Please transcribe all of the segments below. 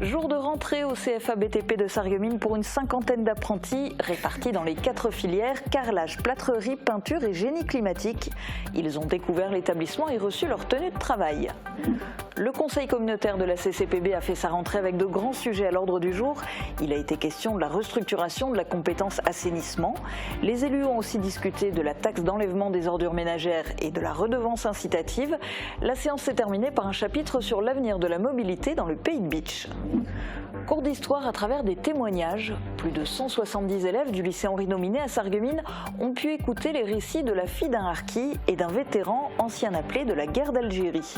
Jour de rentrée au CFA BTP de Sarreguemines pour une cinquantaine d'apprentis répartis dans les 4 filières carrelage, plâtrerie, peinture et génie climatique. Ils ont découvert l'établissement et reçu leur tenue de travail. Le conseil communautaire de la CCPB a fait sa rentrée avec de grands sujets à l'ordre du jour. Il a été question de la restructuration de la compétence assainissement. Les élus ont aussi discuté de la taxe d'enlèvement des ordures ménagères et de la redevance incitative. La séance s'est terminée par un chapitre sur l'avenir de la mobilité dans le Pays de Bitche. Cours d'histoire à travers des témoignages. Plus de 170 élèves du lycée Henri Nominet à Sarreguemines ont pu écouter les récits de la fille d'un harki et d'un vétéran ancien appelé de la guerre d'Algérie.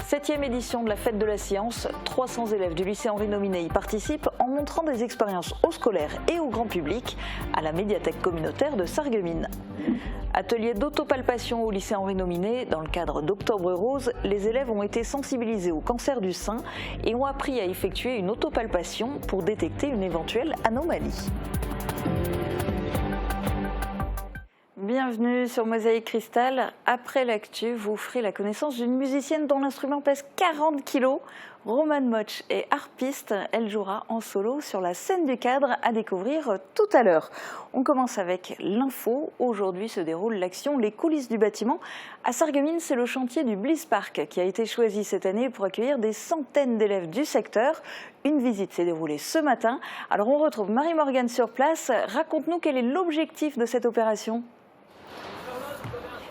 7e édition de la Fête de la Science, 300 élèves du lycée Henri Nominet y participent en montrant des expériences aux scolaires et au grand public à la médiathèque communautaire de Sarreguemines. Atelier d'autopalpation au lycée Henri Nominet. Dans le cadre d'Octobre Rose, les élèves ont été sensibilisés au cancer du sein et ont appris à effectuer une autopalpation pour détecter une éventuelle anomalie. Bienvenue sur Mosaïque Cristal. Après l'actu, vous ferez la connaissance d'une musicienne dont l'instrument pèse 40 kg. Romane Moch est harpiste. Elle jouera en solo sur la scène du cadre à découvrir tout à l'heure. On commence avec l'info. Aujourd'hui se déroule l'action Les coulisses du bâtiment. À Sarreguemines, c'est le chantier du Bliss Park qui a été choisi cette année pour accueillir des centaines d'élèves du secteur. Une visite s'est déroulée ce matin. Alors on retrouve Marie-Morgane sur place. Raconte-nous quel est l'objectif de cette opération.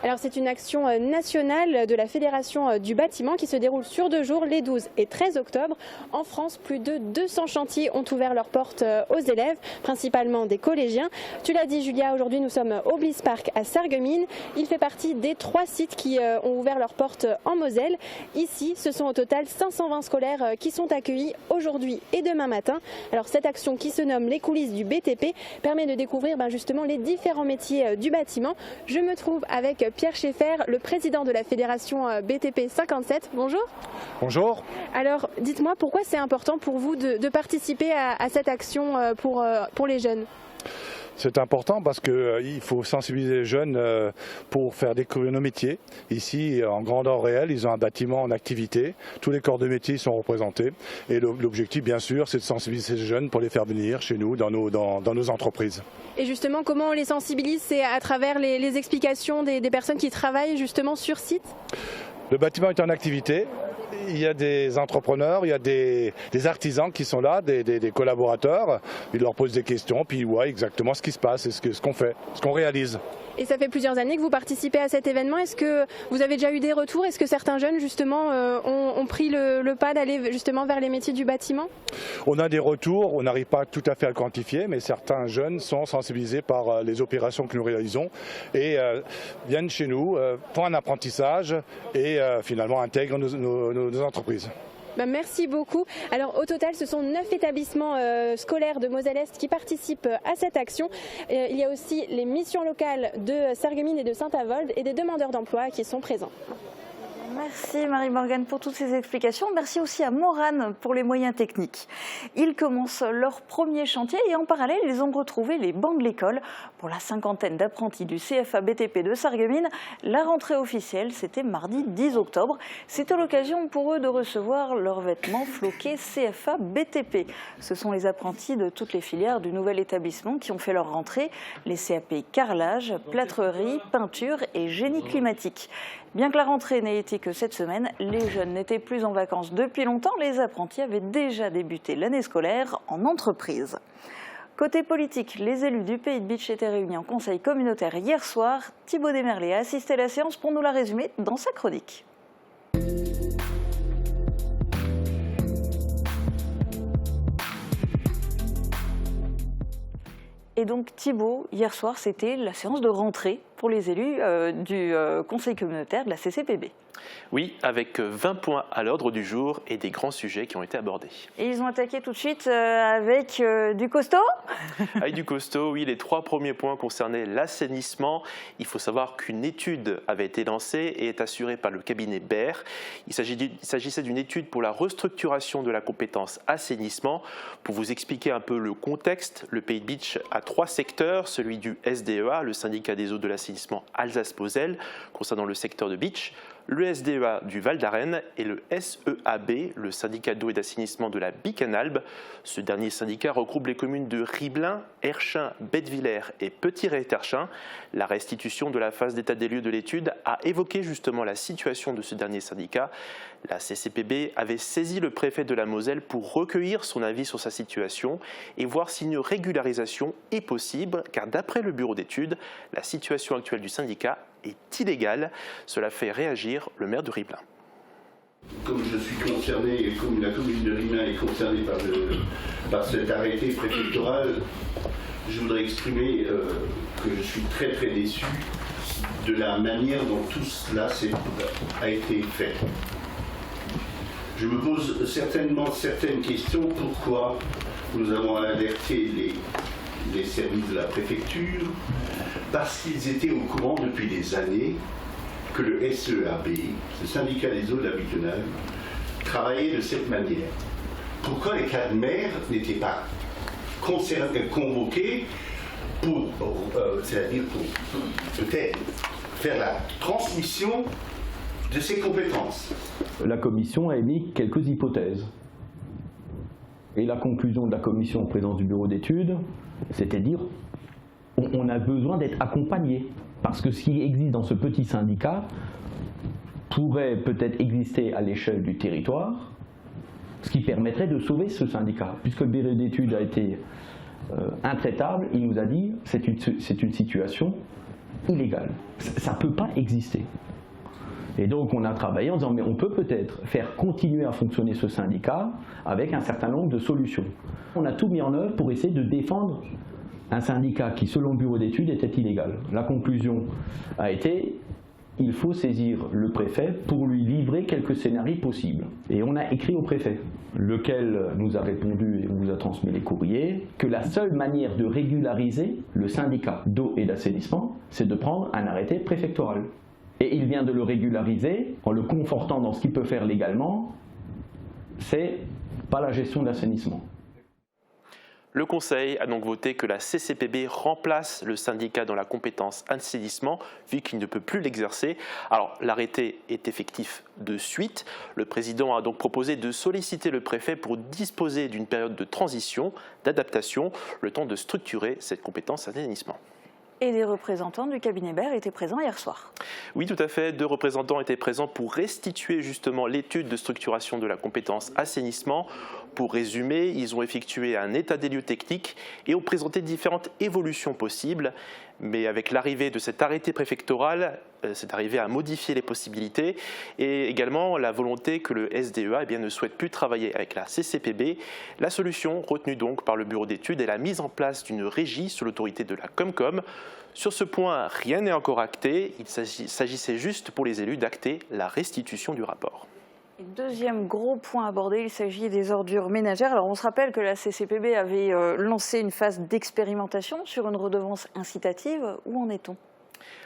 Alors c'est une action nationale de la Fédération du bâtiment qui se déroule sur 2 jours, les 12 et 13 octobre. En France, plus de 200 chantiers ont ouvert leurs portes aux élèves, principalement des collégiens. Tu l'as dit Julia, aujourd'hui nous sommes au Bliss Park à Sarreguemines. Il fait partie des 3 sites qui ont ouvert leurs portes en Moselle. Ici, ce sont au total 520 scolaires qui sont accueillis aujourd'hui et demain matin. Alors cette action qui se nomme Les coulisses du BTP permet de découvrir justement les différents métiers du bâtiment. Je me trouve avec Pierre Schaeffer, le président de la fédération BTP 57. Bonjour. Bonjour. Alors, dites-moi pourquoi c'est important pour vous de participer à cette action pour les jeunes ? C'est important parce qu'il faut sensibiliser les jeunes pour faire découvrir nos métiers. Ici, en grandeur réelle, ils ont un bâtiment en activité. Tous les corps de métier sont représentés. Et l'objectif, bien sûr, c'est de sensibiliser ces jeunes pour les faire venir chez nous, dans nos entreprises. Et justement, comment on les sensibilise? C'est à travers les explications des personnes qui travaillent justement sur site? Le bâtiment est en activité. Il y a des entrepreneurs, il y a des artisans qui sont là, des collaborateurs. Ils leur posent des questions, puis ils voient exactement ce qui se passe et ce qu'on fait, ce qu'on réalise. Et ça fait plusieurs années que vous participez à cet événement. Est-ce que vous avez déjà eu des retours? Est-ce que certains jeunes justement ont pris le pas d'aller justement vers les métiers du bâtiment? On a des retours, on n'arrive pas tout à fait à le quantifier, mais certains jeunes sont sensibilisés par les opérations que nous réalisons et viennent chez nous, font un apprentissage et finalement intègrent nos entreprises. Merci beaucoup. Alors au total, ce sont 9 établissements scolaires de Moselle-Est qui participent à cette action. Il y a aussi les missions locales de Sarreguemines et de Saint-Avold et des demandeurs d'emploi qui sont présents. Merci Marie-Morgane pour toutes ces explications. Merci aussi à Morane pour les moyens techniques. Ils commencent leur premier chantier et en parallèle, ils ont retrouvé les bancs de l'école. Pour la cinquantaine d'apprentis du CFA BTP de Sarreguemines, la rentrée officielle, c'était mardi 10 octobre. C'était l'occasion pour eux de recevoir leurs vêtements floqués CFA BTP. Ce sont les apprentis de toutes les filières du nouvel établissement qui ont fait leur rentrée. Les CAP carrelage, plâtrerie, peinture et génie climatique. Bien que la rentrée n'ait été que cette semaine, les jeunes n'étaient plus en vacances depuis longtemps. Les apprentis avaient déjà débuté l'année scolaire en entreprise. Côté politique, les élus du Pays de Bitche étaient réunis en conseil communautaire hier soir. Thibaut Desmerlet a assisté à la séance pour nous la résumer dans sa chronique. Et donc Thibaut, hier soir, c'était la séance de rentrée pour les élus du conseil communautaire de la CCPB. Oui, avec 20 points à l'ordre du jour et des grands sujets qui ont été abordés. Et ils ont attaqué tout de suite avec du costaud? Avec du costaud, oui, les 3 premiers points concernaient l'assainissement. Il faut savoir qu'une étude avait été lancée et est assurée par le cabinet Baird. Il s'agissait d'une étude pour la restructuration de la compétence assainissement. Pour vous expliquer un peu le contexte, le Pays de Bitche a 3 secteurs, celui du SDEA, le syndicat des eaux de l'assainissement Alsace-Moselle, concernant le secteur de Bitche, le SDEA du Val d'Arène et le SEAB, le syndicat d'eau et d'assainissement de la Bicanalbe. Ce dernier syndicat regroupe les communes de Ribelin, Herchin, Bettevillers et Petit-Réterchin. La restitution de la phase d'état des lieux de l'étude a évoqué justement la situation de ce dernier syndicat. La CCPB avait saisi le préfet de la Moselle pour recueillir son avis sur sa situation et voir si une régularisation est possible, car d'après le bureau d'études, la situation actuelle du syndicat est illégale. Cela fait réagir le maire de Ribelin. Comme je suis concerné et comme la commune de Ribelin est concernée par cet arrêté préfectoral, je voudrais exprimer que je suis très très déçu de la manière dont tout cela a été fait. Je me pose certaines questions. Pourquoi nous avons alerté les services de la préfecture? Parce qu'ils étaient au courant depuis des années que le SEAB, le syndicat des eaux de la Bicanalbe, travaillait de cette manière. Pourquoi les cadres maires n'étaient pas convoqués c'est-à-dire pour peut-être faire la transmission de ces compétences? La commission a émis quelques hypothèses. Et la conclusion de la commission en présence du bureau d'études, c'était dire on a besoin d'être accompagné. Parce que ce qui existe dans ce petit syndicat pourrait peut-être exister à l'échelle du territoire, ce qui permettrait de sauver ce syndicat. Puisque le bureau d'études a été intraitable, il nous a dit c'est une situation illégale. Ça ne peut pas exister. Et donc on a travaillé en disant mais on peut peut-être faire continuer à fonctionner ce syndicat avec un certain nombre de solutions. On a tout mis en œuvre pour essayer de défendre un syndicat qui, selon le bureau d'études, était illégal. La conclusion a été il faut saisir le préfet pour lui livrer quelques scénarios possibles. Et on a écrit au préfet, lequel nous a répondu et on vous a transmis les courriers, que la seule manière de régulariser le syndicat d'eau et d'assainissement, c'est de prendre un arrêté préfectoral. Et il vient de le régulariser en le confortant dans ce qu'il peut faire légalement, c'est pas la gestion de l'assainissement. Le Conseil a donc voté que la CCPB remplace le syndicat dans la compétence assainissement, vu qu'il ne peut plus l'exercer. Alors, l'arrêté est effectif de suite. Le président a donc proposé de solliciter le préfet pour disposer d'une période de transition, d'adaptation, le temps de structurer cette compétence assainissement. Et des représentants du cabinet Baird étaient présents hier soir. Oui, tout à fait. 2 représentants étaient présents pour restituer justement l'étude de structuration de la compétence assainissement. Pour résumer, ils ont effectué un état des lieux techniques et ont présenté différentes évolutions possibles. Mais avec l'arrivée de cet arrêté préfectoral, c'est arrivé à modifier les possibilités et également la volonté que le SDEA ne souhaite plus travailler avec la CCPB. La solution retenue donc par le bureau d'études est la mise en place d'une régie sous l'autorité de la Comcom. Sur ce point, rien n'est encore acté. Il s'agissait juste pour les élus d'acter la restitution du rapport. Et deuxième gros point abordé, il s'agit des ordures ménagères. Alors on se rappelle que la CCPB avait lancé une phase d'expérimentation sur une redevance incitative. Où en est-on ?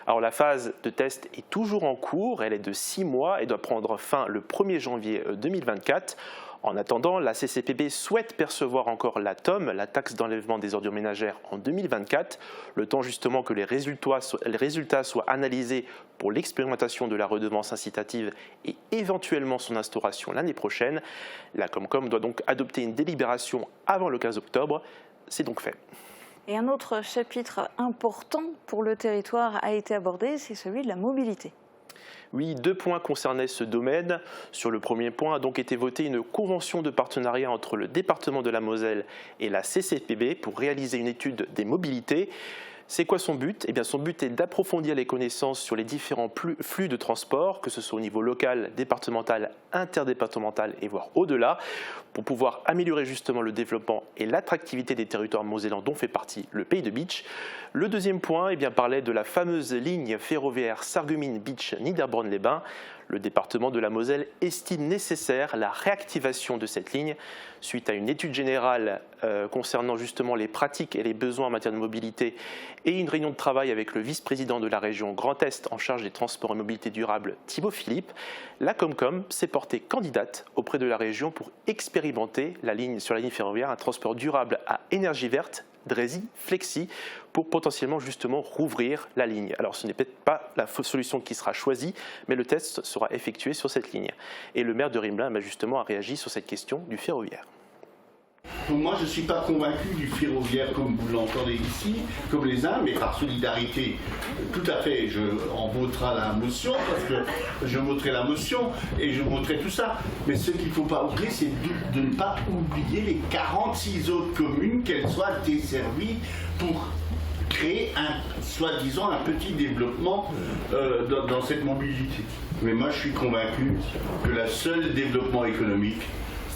Alors la phase de test est toujours en cours, elle est de 6 mois et doit prendre fin le 1er janvier 2024. En attendant, la CCPB souhaite percevoir encore la TOM, la taxe d'enlèvement des ordures ménagères, en 2024, le temps justement que les résultats soient analysés pour l'expérimentation de la redevance incitative et éventuellement son instauration l'année prochaine. La Comcom doit donc adopter une délibération avant le 15 octobre. C'est donc fait. Et un autre chapitre important pour le territoire a été abordé, c'est celui de la mobilité. Oui, 2 points concernaient ce domaine. Sur le premier point a donc été votée une convention de partenariat entre le département de la Moselle et la CCPB pour réaliser une étude des mobilités. C'est quoi son but ? Eh bien, son but est d'approfondir les connaissances sur les différents flux de transport, que ce soit au niveau local, départemental, interdépartemental et voire au-delà, pour pouvoir améliorer justement le développement et l'attractivité des territoires mosellans dont fait partie le Pays de Bitche. Le deuxième point parlait de la fameuse ligne ferroviaire Sarreguemines-Bitche-Niederbronn-les-Bains. Le département de la Moselle estime nécessaire la réactivation de cette ligne suite à une étude générale concernant justement les pratiques et les besoins en matière de mobilité et une réunion de travail avec le vice-président de la région Grand Est en charge des transports et mobilité durable, Thibaut Philippe. La Comcom s'est portée candidate auprès de la région pour expérimenter sur la ligne ferroviaire un transport durable à énergie verte Drézy-Flexy pour potentiellement justement rouvrir la ligne. Alors ce n'est peut-être pas la solution qui sera choisie, mais le test sera effectué sur cette ligne. Et le maire de Rimelin justement a réagi sur cette question du ferroviaire. Moi, je ne suis pas convaincu du ferroviaire comme vous l'entendez ici, comme les uns, mais par solidarité. Tout à fait, on votera la motion, parce que je voterai la motion et je voterai tout ça. Mais ce qu'il ne faut pas oublier, c'est de ne pas oublier les 46 autres communes, qu'elles soient desservies pour créer soi-disant un petit développement dans cette mobilité. Mais moi, je suis convaincu que le seul développement économique,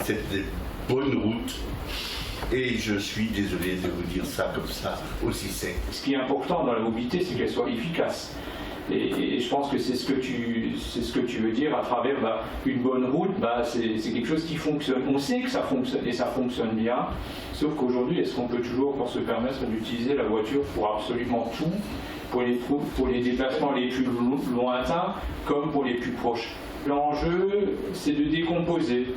c'est des bonnes routes. Et je suis désolé de vous dire ça comme ça, aussi sec. Ce qui est important dans la mobilité, c'est qu'elle soit efficace. Et je pense que c'est ce que tu veux dire à travers une bonne route, c'est quelque chose qui fonctionne. On sait que ça fonctionne et ça fonctionne bien, sauf qu'aujourd'hui, est-ce qu'on peut toujours se permettre d'utiliser la voiture pour absolument tout, pour les déplacements les plus lointains comme pour les plus proches? L'enjeu, c'est de décomposer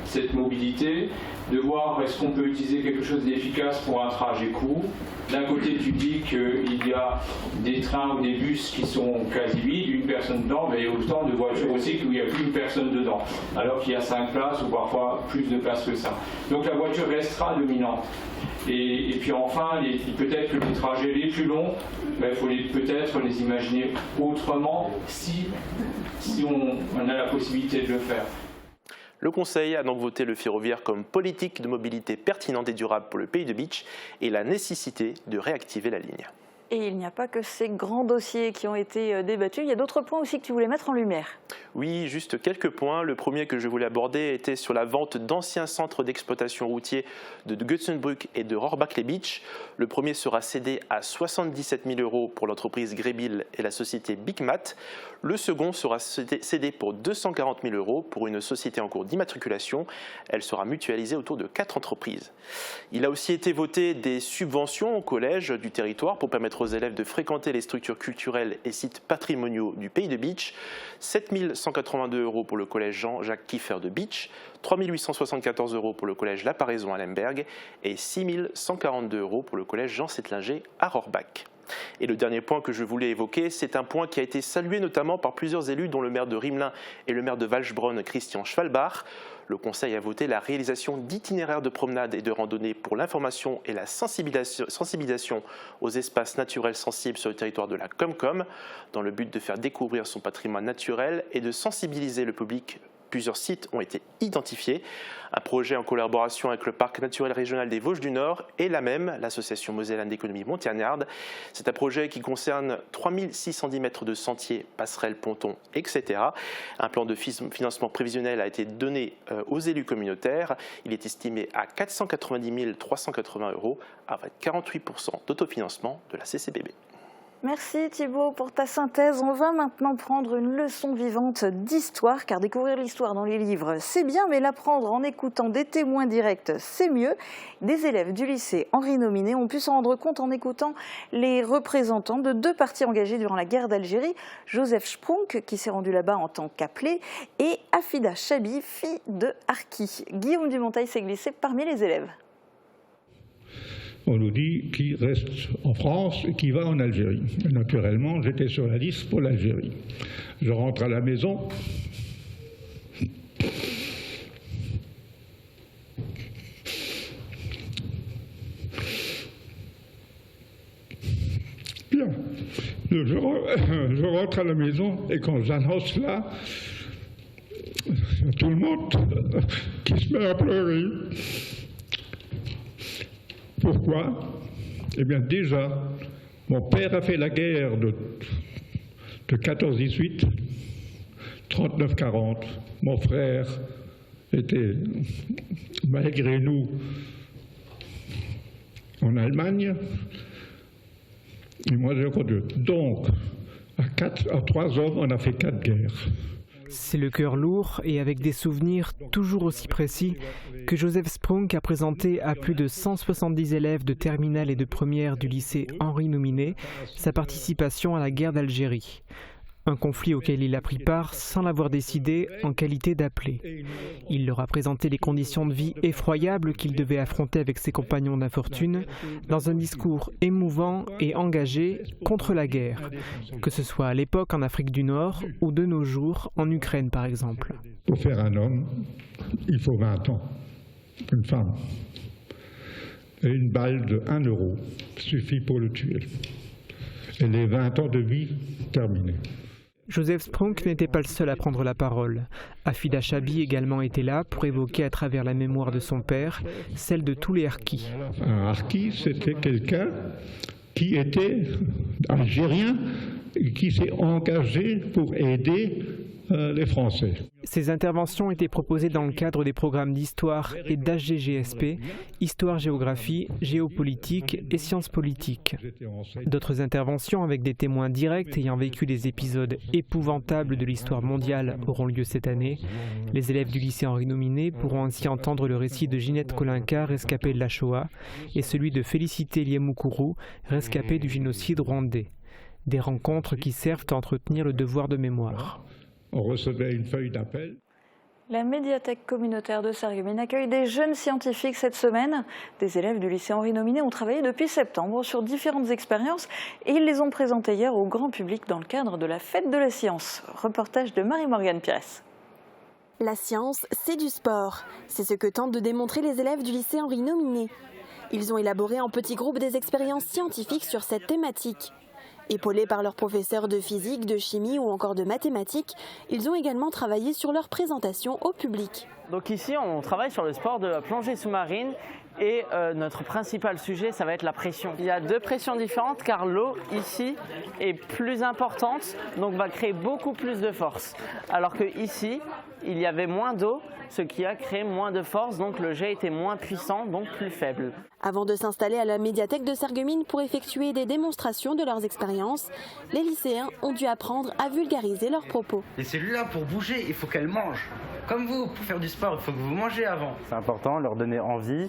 cette mobilité, de voir est-ce qu'on peut utiliser quelque chose d'efficace pour un trajet court. D'un côté, tu dis qu'il y a des trains ou des bus qui sont quasi vides, une personne dedans, mais il y a autant de voitures aussi où il n'y a qu'une personne dedans, alors qu'il y a 5 places ou parfois plus de places que ça. Donc la voiture restera dominante. Et puis enfin, peut-être que les trajets les plus longs, il faut peut-être les imaginer autrement si on a la possibilité de le faire. Le Conseil a donc voté le ferroviaire comme politique de mobilité pertinente et durable pour le Pays de Bitche et la nécessité de réactiver la ligne. Et il n'y a pas que ces grands dossiers qui ont été débattus, il y a d'autres points aussi que tu voulais mettre en lumière. Oui, juste quelques points. Le premier que je voulais aborder était sur la vente d'anciens centres d'exploitation routiers de Götzenbrück et de Rohrbach-les-Bitches. Le premier sera cédé à 77 000 € pour l'entreprise Grébil et la société Bigmat. Le second sera cédé pour 240 000 € pour une société en cours d'immatriculation. Elle sera mutualisée autour de 4 entreprises. Il a aussi été voté des subventions aux collèges du territoire pour permettre aux élèves de fréquenter les structures culturelles et sites patrimoniaux du Pays de Bitche. 7 182 € pour le collège Jean-Jacques Kieffer de Bitche, 3 874 € pour le collège La Paraison à Lemberg et 6 142 € pour le collège Jean Settlinger à Rohrbach. Et le dernier point que je voulais évoquer, c'est un point qui a été salué notamment par plusieurs élus, dont le maire de Rimelin et le maire de Walchbronn, Christian Schwalbach. Le Conseil a voté la réalisation d'itinéraires de promenade et de randonnée pour l'information et la sensibilisation aux espaces naturels sensibles sur le territoire de la Comcom, dans le but de faire découvrir son patrimoine naturel et de sensibiliser le public. Plusieurs sites ont été identifiés. Un projet en collaboration avec le Parc naturel régional des Vosges du Nord et l'association mosellane d'économie montagnarde. C'est un projet qui concerne 3610 mètres de sentiers, passerelles, pontons, etc. Un plan de financement prévisionnel a été donné aux élus communautaires. Il est estimé à 490 380 € avec 48% d'autofinancement de la CCBB. Merci Thibaut pour ta synthèse. On va maintenant prendre une leçon vivante d'histoire, car découvrir l'histoire dans les livres, c'est bien, mais l'apprendre en écoutant des témoins directs, c'est mieux. Des élèves du lycée Henri Nominé ont pu s'en rendre compte en écoutant les représentants de 2 partis engagés durant la guerre d'Algérie, Joseph Sprunk, qui s'est rendu là-bas en tant qu'appelé, et Afida Chabi, fille de Harki. Guillaume Dumontail s'est glissé parmi les élèves. On nous dit qui reste en France et qui va en Algérie. Naturellement, j'étais sur la liste pour l'Algérie. Je rentre à la maison. Bien. Je rentre à la maison et quand j'annonce là, il y a tout le monde qui se met à pleurer. Pourquoi? Eh bien déjà, mon père a fait la guerre de 14-18, 39-40. Mon frère était, malgré nous, en Allemagne. Et moi, j'ai conduit. Donc, à 3 hommes, on a fait 4 guerres. C'est le cœur lourd et avec des souvenirs toujours aussi précis que Joseph Sprunk a présenté à plus de 170 élèves de terminale et de première du lycée Henri Nominé sa participation à la guerre d'Algérie. Un conflit auquel il a pris part sans l'avoir décidé en qualité d'appelé. Il leur a présenté les conditions de vie effroyables qu'il devait affronter avec ses compagnons d'infortune dans un discours émouvant et engagé contre la guerre, que ce soit à l'époque en Afrique du Nord ou de nos jours en Ukraine par exemple. Pour faire un homme, il faut 20 ans. Une femme. Et une balle de 1 euro suffit pour le tuer. Et les 20 ans de vie terminés. Joseph Sprunk n'était pas le seul à prendre la parole. Afida Chabi également était là pour évoquer à travers la mémoire de son père celle de tous les harkis. Un harki, c'était quelqu'un qui était algérien et qui s'est engagé pour aider les Français. Ces interventions étaient proposées dans le cadre des programmes d'histoire et d'HGGSP, histoire-géographie, géopolitique et sciences politiques. D'autres interventions avec des témoins directs ayant vécu des épisodes épouvantables de l'histoire mondiale auront lieu cette année. Les élèves du lycée Henri Nominé pourront ainsi entendre le récit de Ginette Kolinka, rescapée de la Shoah, et celui de Félicité Liemukuru, rescapée du génocide rwandais. Des rencontres qui servent à entretenir le devoir de mémoire. On recevait une feuille d'appel. La médiathèque communautaire de Sarreguemines accueille des jeunes scientifiques cette semaine. Des élèves du lycée Henri Nominé ont travaillé depuis septembre sur différentes expériences et ils les ont présentées hier au grand public dans le cadre de la fête de la science. Reportage de Marie-Morgane Pires. La science, c'est du sport. C'est ce que tentent de démontrer les élèves du lycée Henri Nominé. Ils ont élaboré en petits groupes des expériences scientifiques sur cette thématique. Épaulés par leurs professeurs de physique, de chimie ou encore de mathématiques, ils ont également travaillé sur leur présentation au public. Donc ici, on travaille sur le sport de la plongée sous-marine et notre principal sujet, ça va être la pression. Il y a 2 pressions différentes car l'eau ici est plus importante, donc va créer beaucoup plus de force. Alors que ici, il y avait moins d'eau, ce qui a créé moins de force, donc le jet était moins puissant, donc plus faible. Avant de s'installer à la médiathèque de Sarreguemines pour effectuer des démonstrations de leurs expériences, les lycéens ont dû apprendre à vulgariser leurs propos. Les cellules-là, pour bouger, il faut qu'elles mangent. Comme vous, pour faire du sport, il faut que vous mangez avant. C'est important, leur donner envie.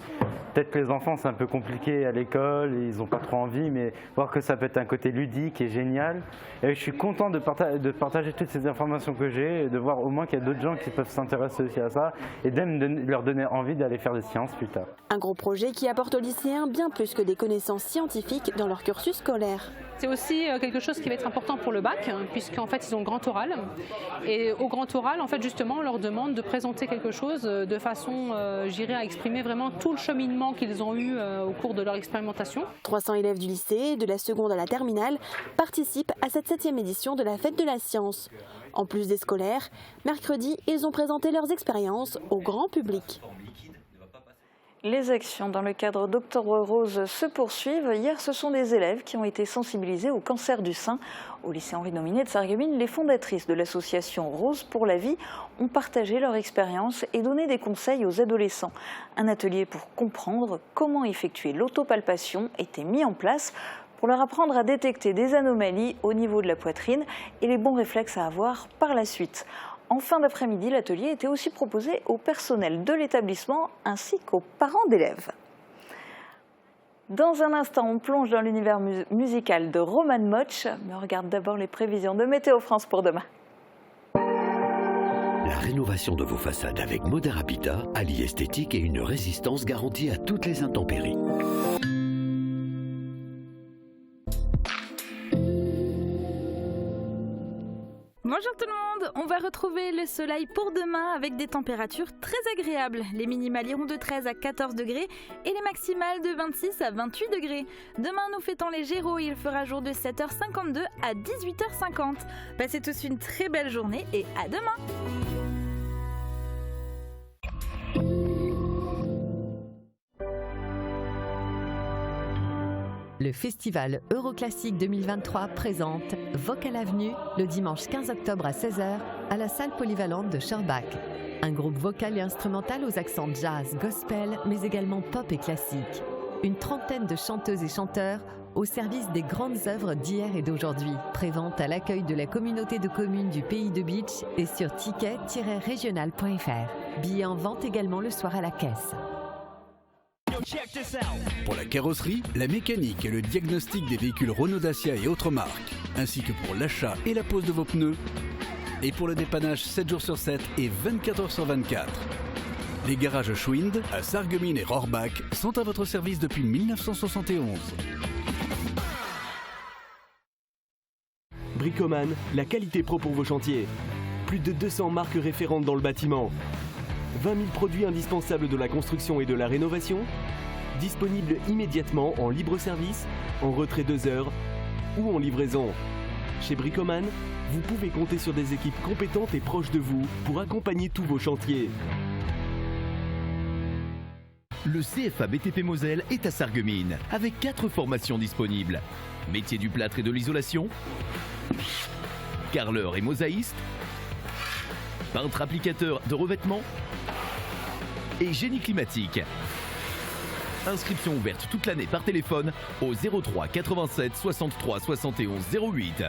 Peut-être que les enfants, c'est un peu compliqué à l'école, ils n'ont pas trop envie, mais voir que ça peut être un côté ludique et génial. Et je suis content de partager toutes ces informations que j'ai et de voir au moins qu'il y a d'autres gens qui peuvent s'intéresser aussi à ça et même leur donner envie d'aller faire des sciences plus tard. Un gros projet qui apporte aux lycéens bien plus que des connaissances scientifiques dans leur cursus scolaire. C'est aussi quelque chose qui va être important pour le bac, puisqu'en fait ils ont le grand oral. Et au grand oral, en fait justement, on leur demande de présenter quelque chose de façon, j'irais, à exprimer vraiment tout le cheminement qu'ils ont eu au cours de leur expérimentation. 300 élèves du lycée, de la seconde à la terminale, participent à cette 7e édition de la Fête de la Science. En plus des scolaires, mercredi, ils ont présenté leurs expériences au grand public. Les actions dans le cadre d'Octobre Rose se poursuivent. Hier, ce sont des élèves qui ont été sensibilisés au cancer du sein. Au lycée Henri Nominé de Sarreguemines, les fondatrices de l'association Rose pour la vie ont partagé leur expérience et donné des conseils aux adolescents. Un atelier pour comprendre comment effectuer l'autopalpation était mis en place pour leur apprendre à détecter des anomalies au niveau de la poitrine et les bons réflexes à avoir par la suite. En fin d'après-midi, l'atelier était aussi proposé au personnel de l'établissement ainsi qu'aux parents d'élèves. Dans un instant, on plonge dans l'univers musical de Roman Motch, mais on regarde d'abord les prévisions de Météo France pour demain. La rénovation de vos façades avec Modern Habitat allie esthétique et une résistance garantie à toutes les intempéries. Bonjour tout le monde, on va retrouver le soleil pour demain avec des températures très agréables. Les minimales iront de 13 à 14 degrés et les maximales de 26 à 28 degrés. Demain nous fêtons les Gémeaux, il fera jour de 7h52 à 18h50. Passez tous une très belle journée et à demain. Le festival Euroclassique 2023 présente Vocal Avenue le dimanche 15 octobre à 16h à la salle polyvalente de Schorbach. Un groupe vocal et instrumental aux accents jazz, gospel, mais également pop et classique. Une trentaine de chanteuses et chanteurs au service des grandes œuvres d'hier et d'aujourd'hui. Prévente à l'accueil de la communauté de communes du Pays de Bitche et sur ticket-régional.fr. Billets en vente également le soir à la caisse. Pour la carrosserie, la mécanique et le diagnostic des véhicules Renault Dacia et autres marques, ainsi que pour l'achat et la pose de vos pneus. Et pour le dépannage 7 jours sur 7 et 24 heures sur 24. Les garages Schwind à Sarreguemines et Rohrbach sont à votre service depuis 1971. Bricoman, la qualité pro pour vos chantiers. Plus de 200 marques référentes dans le bâtiment. 20 000 produits indispensables de la construction et de la rénovation. Disponibles immédiatement en libre service, en retrait 2 heures ou en livraison. Chez Bricoman, vous pouvez compter sur des équipes compétentes et proches de vous pour accompagner tous vos chantiers. Le CFA BTP Moselle est à Sarreguemines, avec 4 formations disponibles. Métier du plâtre et de l'isolation, carreleur et mosaïste, peintre applicateur de revêtement et génie climatique. Inscription ouverte toute l'année par téléphone au 03 87 63 71 08.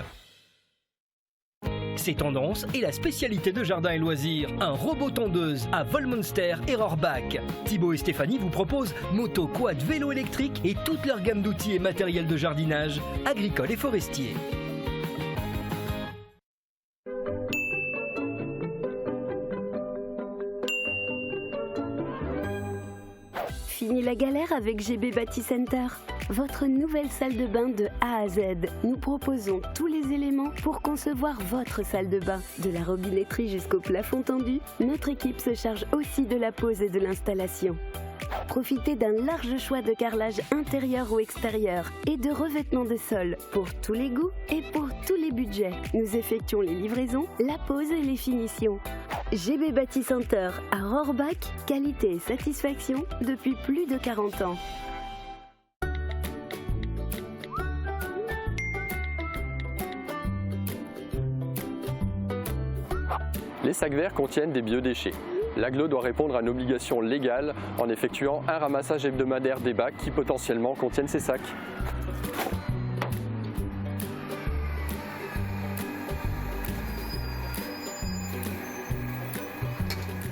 C'est tendance et la spécialité de Jardin et Loisirs, un robot tondeuse à Volmonster et Rohrbach. Thibaut et Stéphanie vous proposent moto, quad, vélo électrique et toute leur gamme d'outils et matériel de jardinage, agricole et forestier. Fini la galère avec GB Bâti-Center, votre nouvelle salle de bain de A à Z. Nous proposons tous les éléments pour concevoir votre salle de bain. De la robinetterie jusqu'au plafond tendu, notre équipe se charge aussi de la pose et de l'installation. Profitez d'un large choix de carrelage intérieur ou extérieur et de revêtements de sol pour tous les goûts et pour tous les budgets. Nous effectuons les livraisons, la pose et les finitions. GB Bâti-Center à Rohrbach, qualité et satisfaction depuis plus de 40 ans. Les sacs verts contiennent des biodéchets. L'AGLO doit répondre à une obligation légale en effectuant un ramassage hebdomadaire des bacs qui potentiellement contiennent ces sacs.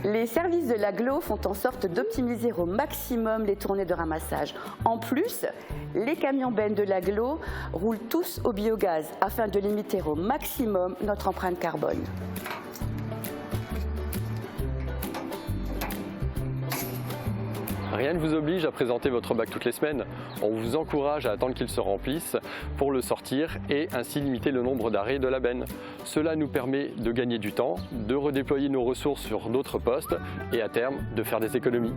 Les services de l'AGLO font en sorte d'optimiser au maximum les tournées de ramassage. En plus, les camions bennes de l'AGLO roulent tous au biogaz afin de limiter au maximum notre empreinte carbone. Rien ne vous oblige à présenter votre bac toutes les semaines. On vous encourage à attendre qu'il se remplisse pour le sortir et ainsi limiter le nombre d'arrêts de la benne. Cela nous permet de gagner du temps, de redéployer nos ressources sur d'autres postes et à terme de faire des économies.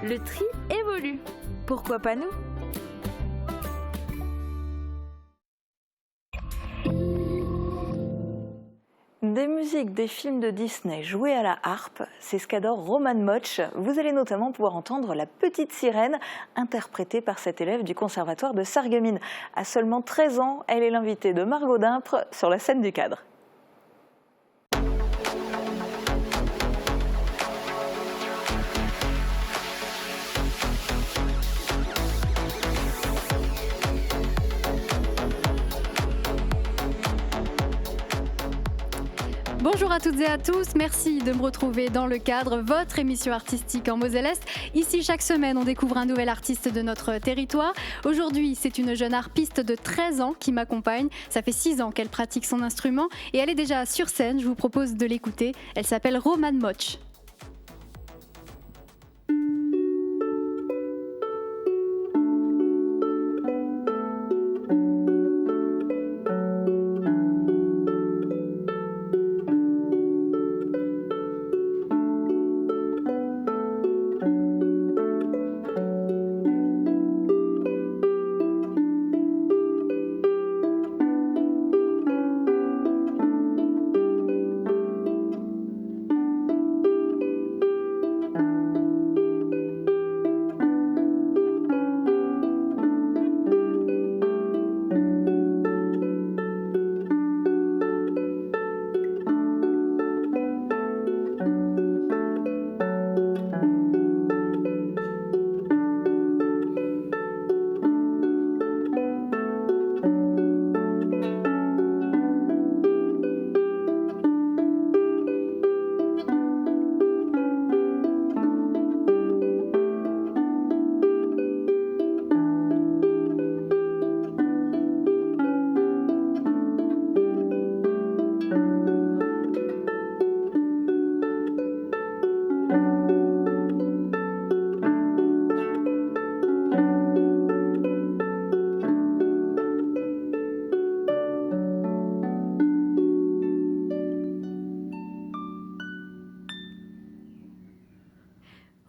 Le tri évolue. Pourquoi pas nous ? Des musiques des films de Disney jouées à la harpe, c'est ce qu'adore Roman Motsch. Vous allez notamment pouvoir entendre La Petite Sirène, interprétée par cette élève du Conservatoire de Sarreguemines. À seulement 13 ans, elle est l'invitée de Margot Dimpre sur la scène du cadre. Bonjour à toutes et à tous, merci de me retrouver dans le cadre, votre émission artistique en Moselle-Est. Ici, chaque semaine, on découvre un nouvel artiste de notre territoire. Aujourd'hui, c'est une jeune harpiste de 13 ans qui m'accompagne. Ça fait 6 ans qu'elle pratique son instrument et elle est déjà sur scène. Je vous propose de l'écouter. Elle s'appelle Roman Motsch.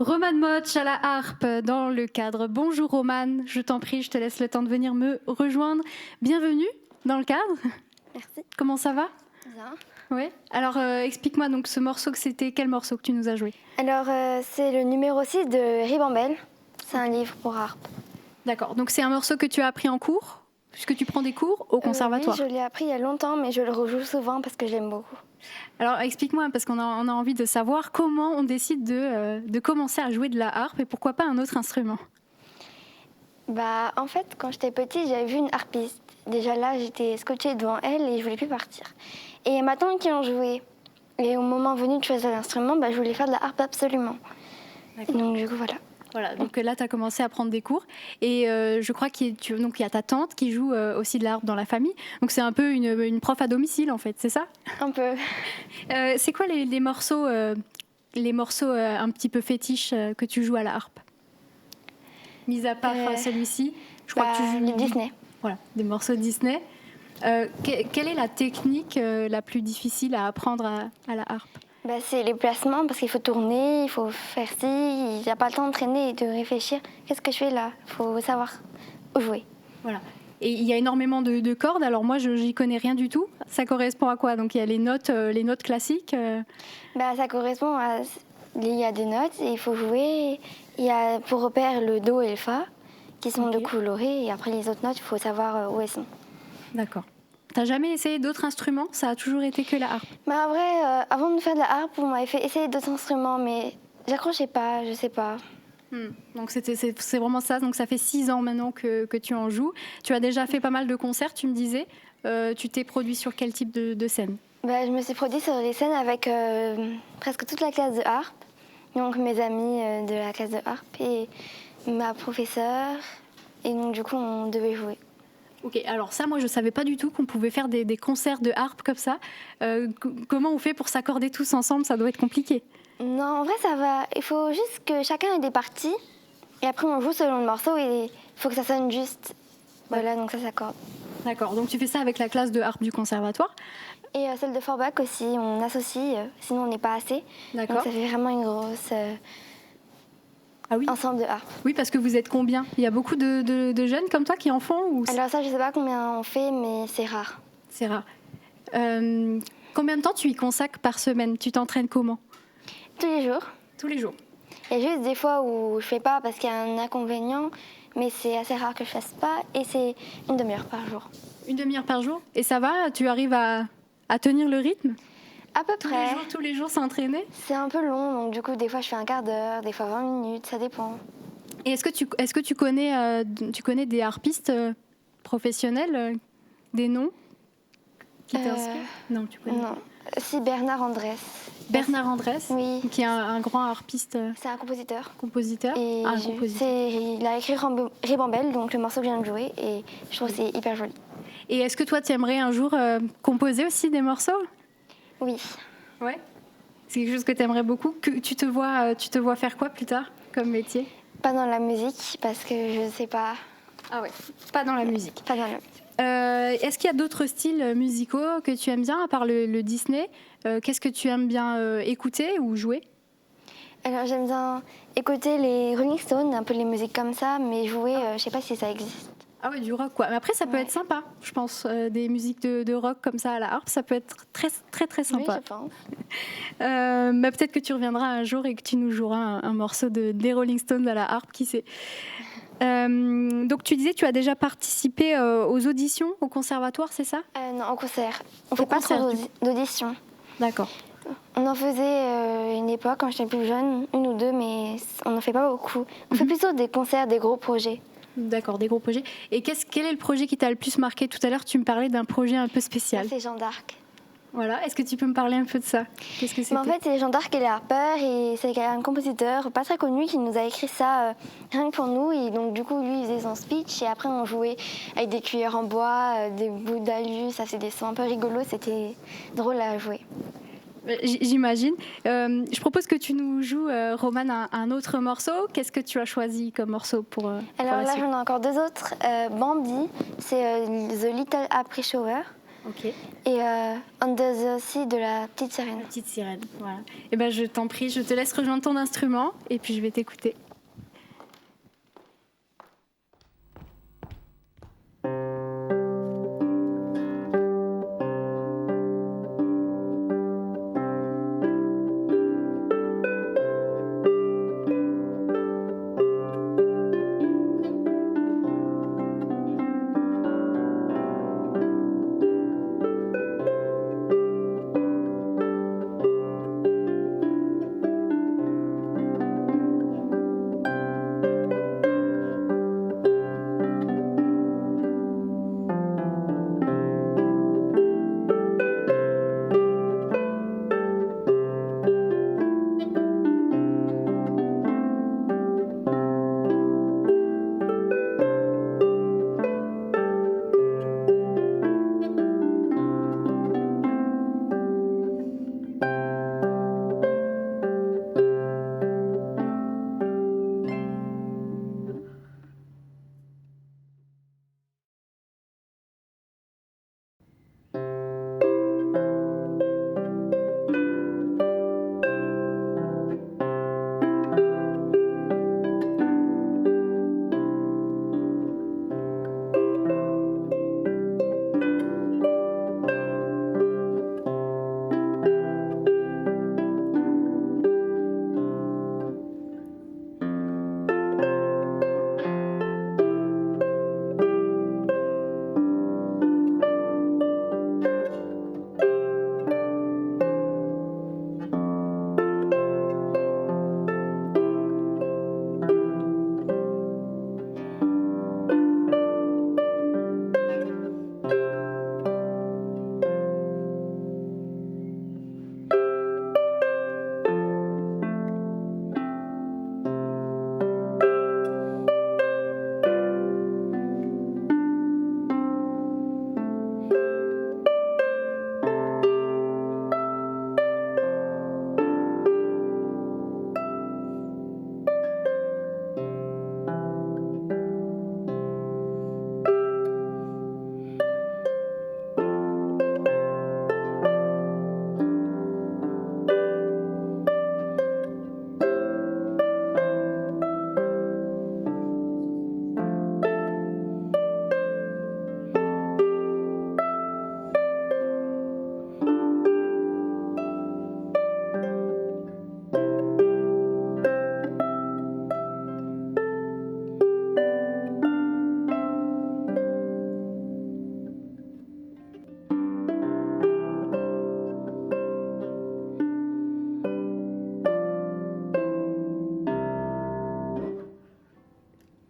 Romane Motsch à la harpe dans le cadre. Bonjour Romane, je t'en prie, je te laisse le temps de venir me rejoindre. Bienvenue dans le cadre. Merci. Comment ça va? Bien. Oui. Alors explique-moi donc ce morceau que c'était, quel morceau que tu nous as joué? Alors c'est le numéro 6 de Ribambelle. C'est un livre pour harpe. D'accord, donc c'est un morceau que tu as appris en cours? Puisque tu prends des cours au conservatoire. Oui, je l'ai appris il y a longtemps, mais je le rejoue souvent parce que j'aime beaucoup. Alors explique-moi, parce qu'on a envie de savoir comment on décide de commencer à jouer de la harpe et pourquoi pas un autre instrument. Bah, en fait, quand j'étais petite, j'avais vu une harpiste. Déjà là, j'étais scotchée devant elle et je voulais plus partir. Et il y a ma tante qui en jouait. Et au moment venu de choisir l'instrument, bah, je voulais faire de la harpe absolument. Et donc du coup, voilà. Voilà, donc là, tu as commencé à prendre des cours. Et je crois qu'il y a ta tante qui joue aussi de la harpe dans la famille. Donc c'est un peu une prof à domicile, en fait, c'est ça? Un peu. C'est quoi les morceaux un petit peu fétiches que tu joues à la harpe? Mis à part celui-ci, je crois que tu joues... Les Disney. Voilà, des morceaux Disney. Quelle est la technique la plus difficile à apprendre à la harpe? Bah, c'est les placements, parce qu'il faut tourner, il faut faire ci, il n'y a pas le temps de traîner et de réfléchir. Qu'est-ce que je fais là? Il faut savoir où jouer. Voilà. Et il y a énormément de cordes, alors moi je n'y connais rien du tout. Ça correspond à quoi? Donc il y a les notes classiques Bah, ça correspond à... Il y a des notes et il faut jouer. Il y a pour repère le Do et le Fa, qui sont de colorés, et après les autres notes, il faut savoir où elles sont. D'accord. T'as jamais essayé d'autres instruments? Ça a toujours été que la harpe? Bah, en vrai, avant de faire de la harpe, on m'avait fait essayer d'autres instruments, mais j'accrochais pas, je sais pas. Donc c'est vraiment ça, donc ça fait 6 ans maintenant que tu en joues. Tu as déjà fait pas mal de concerts, tu me disais. Tu t'es produit sur quel type de scène? Bah, je me suis produit sur les scènes avec presque toute la classe de harpe. Donc mes amis de la classe de harpe et ma professeure. Et donc du coup, on devait jouer. Ok, alors ça, moi, je savais pas du tout qu'on pouvait faire des concerts de harpe comme ça. Comment on fait pour s'accorder tous ensemble? Ça doit être compliqué. Non, en vrai, ça va. Il faut juste que chacun ait des parties. Et après, on joue selon le morceau et il faut que ça sonne juste. Voilà, donc ça s'accorde. D'accord, donc tu fais ça avec la classe de harpe du conservatoire? Et celle de Forbach aussi, on associe, sinon on n'est pas assez. D'accord. Donc ça fait vraiment une grosse ensemble de harpe. Oui, parce que vous êtes combien? Il y a beaucoup de jeunes comme toi qui en font ou... Alors ça, je ne sais pas combien on fait, mais c'est rare. C'est rare. Combien de temps tu y consacres par semaine? Tu t'entraînes comment? Tous les jours. Tous les jours. Il y a juste des fois où je ne fais pas parce qu'il y a un inconvénient, mais c'est assez rare que je ne fasse pas, et c'est une demi-heure par jour. Une demi-heure par jour? Et ça va? Tu arrives à tenir le rythme? À peu près. Tous les jours s'entraîner? C'est un peu long, donc du coup, des fois je fais un quart d'heure, des fois 20 minutes, ça dépend. Et est-ce que tu connais des harpistes professionnels, des noms qui t'inspirent? Non, tu connais pas. Si, Bernard Andrès. Bernard Andrès? Oui. Qui est un grand harpiste. C'est un compositeur. Et il a écrit Ribambelle, donc le morceau que je viens de jouer, et je trouve que c'est hyper joli. Et est-ce que toi, tu aimerais un jour composer aussi des morceaux? Oui. Ouais. C'est quelque chose que tu aimerais beaucoup. Tu te vois faire quoi plus tard comme métier? Pas dans la musique, parce que je ne sais pas. Ah ouais, pas dans la musique. Pas dans la musique. Est-ce qu'il y a d'autres styles musicaux que tu aimes bien, à part le Disney? Qu'est-ce que tu aimes bien écouter ou jouer? Alors j'aime bien écouter les Rolling Stones, un peu les musiques comme ça, mais jouer, je ne sais pas si ça existe. Ah ouais, du rock quoi. Mais après, ça peut être sympa, je pense. Des musiques de rock comme ça à la harpe, ça peut être très très très sympa. Oui, je pense. Mais peut-être que tu reviendras un jour et que tu nous joueras un morceau des Rolling Stones à la harpe, qui sait. Donc tu disais que tu as déjà participé aux auditions au conservatoire, c'est ça? Non, au concert. On ne fait pas trop d'auditions. D'accord. On en faisait une époque quand j'étais plus jeune, 1 ou 2, mais on n'en fait pas beaucoup. On fait plutôt des concerts, des gros projets. D'accord, des gros projets. Et quel est le projet qui t'a le plus marqué? Tout à l'heure, tu me parlais d'un projet un peu spécial. C'est Jeanne d'Arc. Voilà, est-ce que tu peux me parler un peu de ça? Qu'est-ce que c'était? En fait, c'est Jeanne d'Arc et les harpeurs, et c'est un compositeur pas très connu qui nous a écrit ça rien que pour nous. Et donc, du coup, lui, il faisait son speech, et après, on jouait avec des cuillères en bois, des bouts d'alu, ça faisait des sons un peu rigolos, c'était drôle à jouer. J'imagine. Je propose que tu nous joues, Romane, un autre morceau. Qu'est-ce que tu as choisi comme morceau pour Alors là, j'en ai encore 2 autres. Bambi, c'est The Little April Shower. Ok. Et Under the Sea de la Petite Sirène. La Petite Sirène, voilà. Et ben je t'en prie, je te laisse rejoindre ton instrument et puis je vais t'écouter.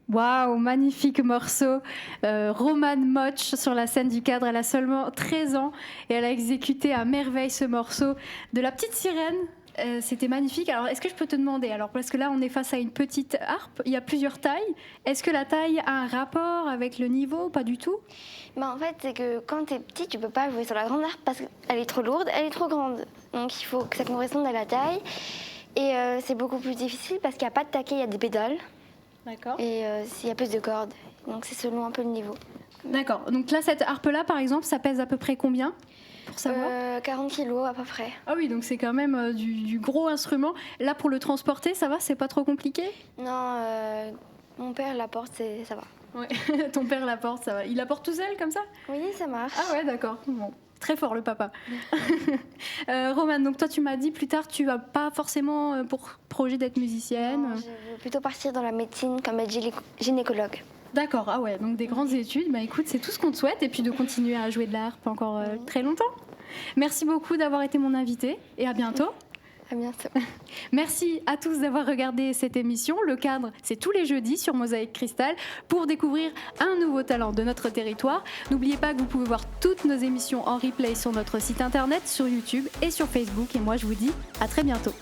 Waouh, magnifique morceau. Romane Motsch sur la scène du cadre, elle a seulement 13 ans et elle a exécuté à merveille ce morceau de La Petite Sirène. C'était magnifique. Alors, est-ce que je peux te demander, alors parce que là, on est face à une petite harpe, il y a plusieurs tailles. Est-ce que la taille a un rapport avec le niveau? Pas du tout. Bah, en fait, c'est que quand tu es petit, tu peux pas jouer sur la grande harpe parce qu'elle est trop lourde, elle est trop grande. Donc, il faut que ça corresponde à la taille. Et c'est beaucoup plus difficile parce qu'il n'y a pas de taquet, il y a des pédales. D'accord. Et il y a plus de cordes. Donc, c'est selon un peu le niveau. D'accord. Donc là, cette harpe-là, par exemple, ça pèse à peu près combien? Pour savoir 40 kilos à peu près. Ah oui, donc c'est quand même du gros instrument. Là, pour le transporter, ça va? C'est pas trop compliqué? Non, mon père l'apporte, ça va. Ouais. Ton père l'apporte, ça va. Il l'apporte tout seul comme ça? Oui, ça marche. Ah ouais, d'accord. Bon. Très fort le papa. Romane, donc toi tu m'as dit plus tard tu n'as pas forcément pour projet d'être musicienne. Non, je veux plutôt partir dans la médecine comme être gynécologue. D'accord, ah ouais, donc des grandes études. Bah écoute, c'est tout ce qu'on te souhaite et puis de continuer à jouer de la harpe encore très longtemps. Merci beaucoup d'avoir été mon invitée et à bientôt. À bientôt. Merci à tous d'avoir regardé cette émission. Le cadre, c'est tous les jeudis sur Mosaïque Cristal pour découvrir un nouveau talent de notre territoire. N'oubliez pas que vous pouvez voir toutes nos émissions en replay sur notre site internet, sur YouTube et sur Facebook. Et moi, je vous dis à très bientôt.